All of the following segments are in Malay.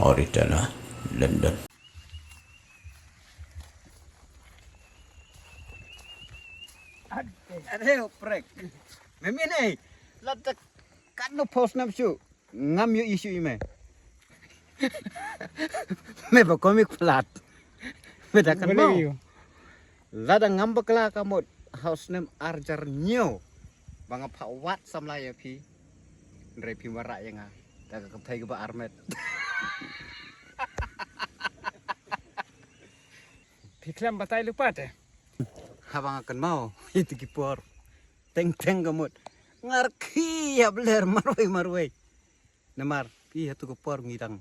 storyteller, London. Aduh, prek. Memi ni, latak kan no post nam syu. Ngam yu isu ime. Me ba komik flat. Me dah kan mau. Lada ngam bakla kamot house name arjar nyo. Bang apa wat samlai ya pi. Ndre pi marak yang ah. Tak kepai ke ba armet. Piklam batai lupa teh. Habang akan mau itu kipor. Teng kamot. Ngarki ya beler marwai. Namar pi itu kipor ngidang.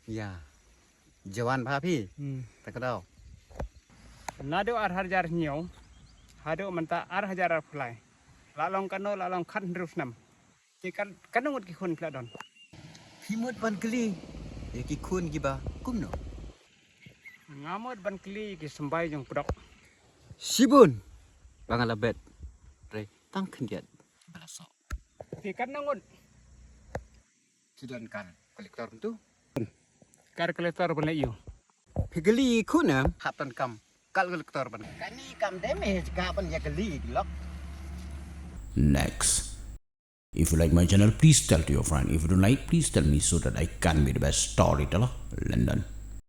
Ya. Jawan ba pi. Tak kedau. Nado arhajar nyo. Hado menta arhajar arflai. Lalong kano lalong kan terus nam. Ikan kanungut kikun peladon. Himut ban keli. Ya kikun giba kumno. Ngamut ban keli ki sembai jong pedok. Sibun. Bangala bet. Re tang kendiat. Balasok. Ikan nangut. Sudan kan kolektor tu. Kar kolektor bela iyo. Pegeli kuna hatan kam. Kal kolektor ban. Kani kam damage kapan ya geli dilok. Next. If you like my channel, please tell to your friend. If you don't like, please tell me so that I can be the best storyteller, London.